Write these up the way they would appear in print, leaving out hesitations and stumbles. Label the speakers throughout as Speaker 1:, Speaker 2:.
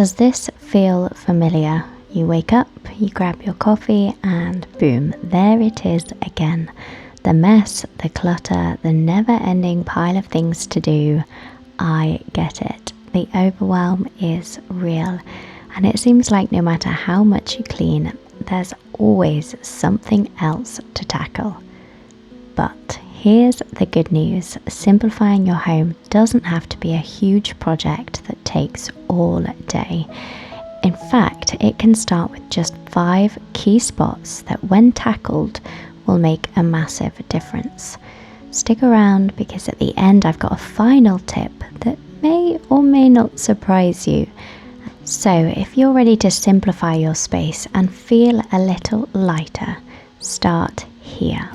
Speaker 1: Does this feel familiar? You wake up, you grab your coffee, and boom, there it is again. The mess, the clutter, the never-ending pile of things to do. I get it. The overwhelm is real, and it seems like no matter how much you clean, there's always something else to tackle. But here's the good news. Simplifying your home doesn't have to be a huge project that takes all day. In fact, it can start with just 5 key spots that, when tackled, will make a massive difference. Stick around, because at the end I've got a final tip that may or may not surprise you. So if you're ready to simplify your space and feel a little lighter, start here.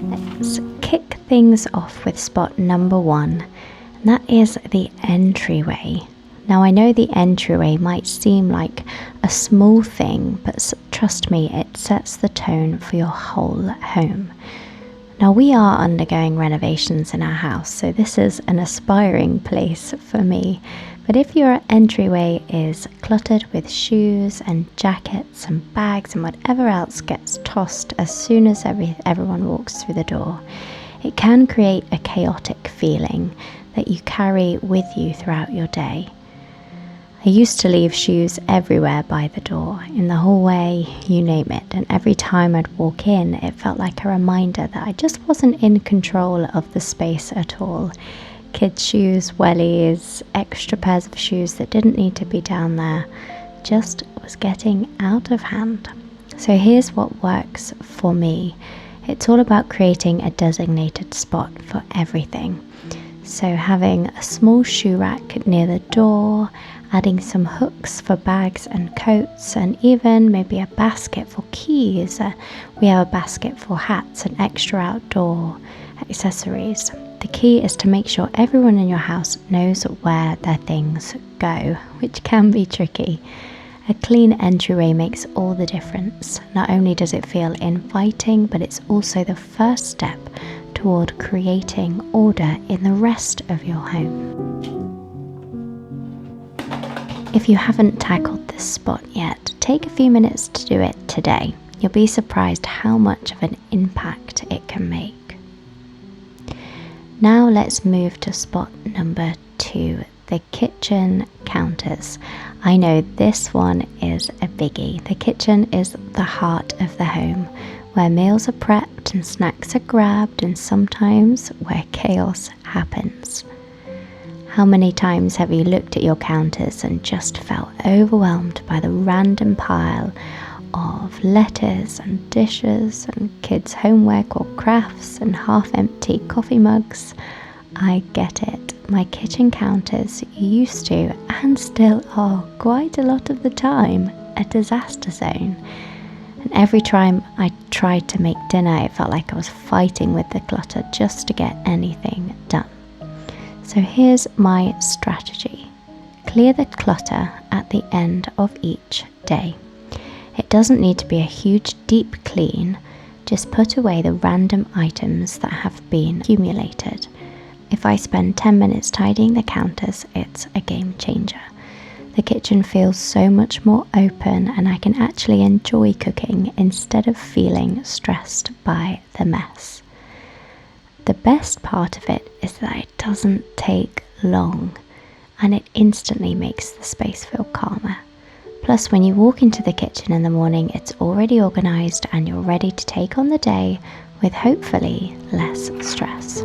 Speaker 1: Let's kick things off with spot number 1, and that is the entryway. Now, I know the entryway might seem like a small thing, but trust me, it sets the tone for your whole home. Now, we are undergoing renovations in our house, so this is an aspiring place for me. But if your entryway is cluttered with shoes and jackets and bags and whatever else gets tossed as soon as everyone walks through the door, it can create a chaotic feeling that you carry with you throughout your day. I used to leave shoes everywhere by the door, in the hallway, you name it, and every time I'd walk in, it felt like a reminder that I just wasn't in control of the space at all. Kids' shoes, wellies, extra pairs of shoes that didn't need to be down there, just was getting out of hand. So here's what works for me. It's all about creating a designated spot for everything. So having a small shoe rack near the door, adding some hooks for bags and coats, and even maybe a basket for keys. We have a basket for hats and extra outdoor accessories. The key is to make sure everyone in your house knows where their things go, which can be tricky. A clean entryway makes all the difference. Not only does it feel inviting, but it's also the first step toward creating order in the rest of your home. If you haven't tackled this spot yet, take a few minutes to do it today. You'll be surprised how much of an impact it can make. Now let's move to spot number 2, the kitchen counters. I know this one is a biggie. The kitchen is the heart of the home, where meals are prepped and snacks are grabbed, and sometimes where chaos happens. How many times have you looked at your counters and just felt overwhelmed by the random pile of letters and dishes and kids' homework or crafts and half-empty coffee mugs? I get it. My kitchen counters used to, and still are quite a lot of the time, a disaster zone. And every time I tried to make dinner, it felt like I was fighting with the clutter just to get anything done. So here's my strategy. Clear the clutter at the end of each day. It doesn't need to be a huge deep clean, just put away the random items that have been accumulated. If I spend 10 minutes tidying the counters, it's a game changer. The kitchen feels so much more open, and I can actually enjoy cooking instead of feeling stressed by the mess. The best part of it is that it doesn't take long, and it instantly makes the space feel calmer. Plus, when you walk into the kitchen in the morning, it's already organised and you're ready to take on the day with hopefully less stress.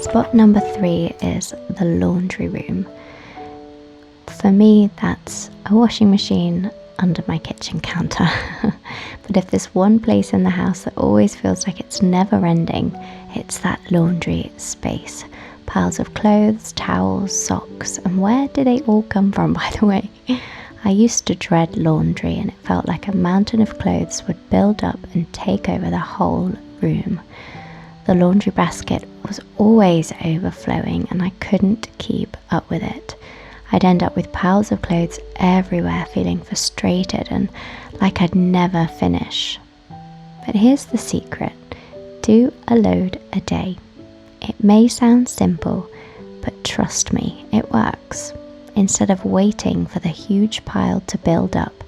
Speaker 1: Spot number 3 is the laundry room. For me, that's a washing machine under my kitchen counter. But if there's one place in the house that always feels like it's never ending, it's that laundry space. Piles of clothes, towels, socks, and where do they all come from, by the way? I used to dread laundry, and it felt like a mountain of clothes would build up and take over the whole room. The laundry basket was always overflowing, and I couldn't keep up with it. I'd end up with piles of clothes everywhere, feeling frustrated and like I'd never finish. But here's the secret. Do a load a day. It may sound simple, but trust me, it works. Instead of waiting for the huge pile to build up,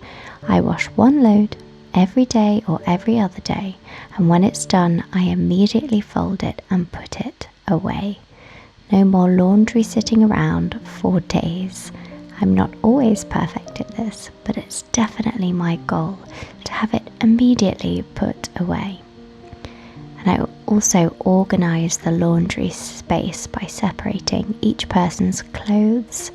Speaker 1: I wash one load every day or every other day, and when it's done, I immediately fold it and put it away. No more laundry sitting around for days. I'm not always perfect at this, but it's definitely my goal to have it immediately put away. And I also organise the laundry space by separating each person's clothes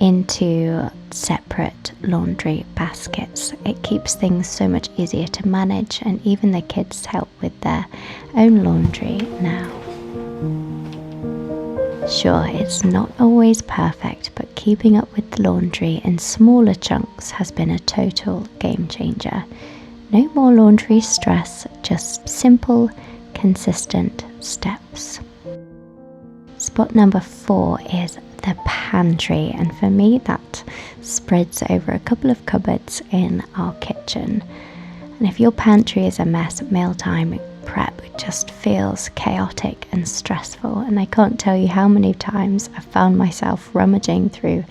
Speaker 1: into separate laundry baskets. It keeps things so much easier to manage, and even the kids help with their own laundry now. Sure, it's not always perfect, but keeping up with the laundry in smaller chunks has been a total game changer. No more laundry stress, just simple, consistent steps. Spot number 4 is the pantry, and for me that spreads over a couple of cupboards in our kitchen. And if your pantry is a mess at mealtime prep, it just feels chaotic and stressful, and I can't tell you how many times I've found myself rummaging through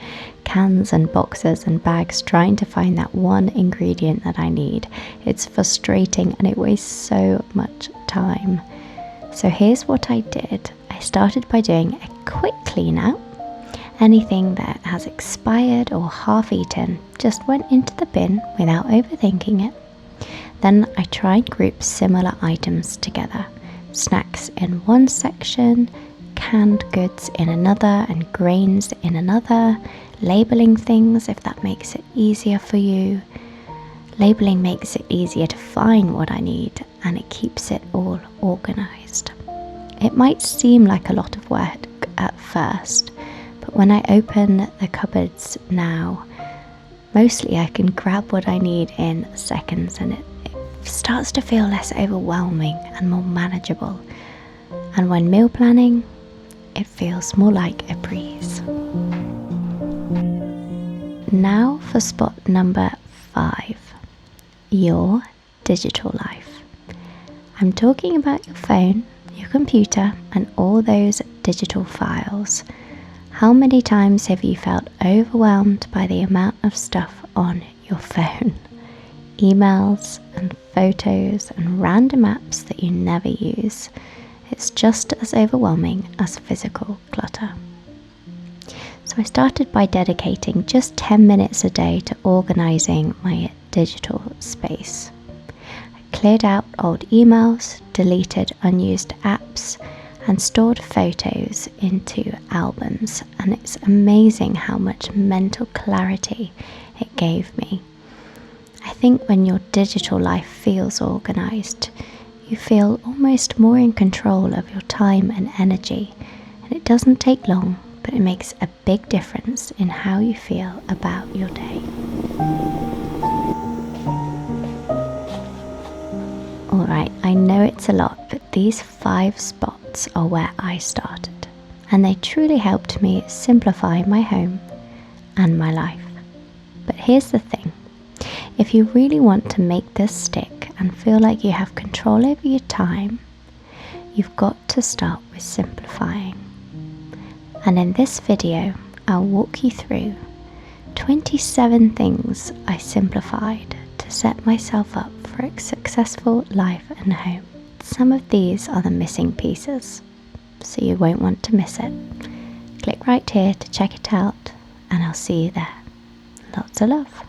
Speaker 1: cans and boxes and bags trying to find that one ingredient that I need. It's frustrating and it wastes so much time. So here's what I did. I started by doing a quick clean out. Anything that has expired or half eaten just went into the bin without overthinking it. Then I tried group similar items together. Snacks in one section, canned goods in another, and grains in another. Labeling things if that makes it easier for you. Labeling makes it easier to find what I need, and it keeps it all organized. It might seem like a lot of work at first, but when I open the cupboards now, mostly I can grab what I need in seconds, and it starts to feel less overwhelming and more manageable. And when meal planning, it feels more like a breeze. Now for spot number 5, your digital life. I'm talking about your phone, your computer, and all those digital files. How many times have you felt overwhelmed by the amount of stuff on your phone? Emails and photos and random apps that you never use. It's just as overwhelming as physical clutter. So I started by dedicating just 10 minutes a day to organizing my digital space. I cleared out old emails, deleted unused apps, and stored photos into albums, and it's amazing how much mental clarity it gave me. I think when your digital life feels organized, you feel almost more in control of your time and energy, and it doesn't take long, but it makes a big difference in how you feel about your day. Alright, I know it's a lot, but these 5 spots are where I started, and they truly helped me simplify my home and my life. But here's the thing. If you really want to make this stick and feel like you have control over your time, you've got to start with simplifying. And in this video, I'll walk you through 27 things I simplified to set myself up for a successful life and home. Some of these are the missing pieces, so you won't want to miss it. Click right here to check it out, and I'll see you there. Lots of love.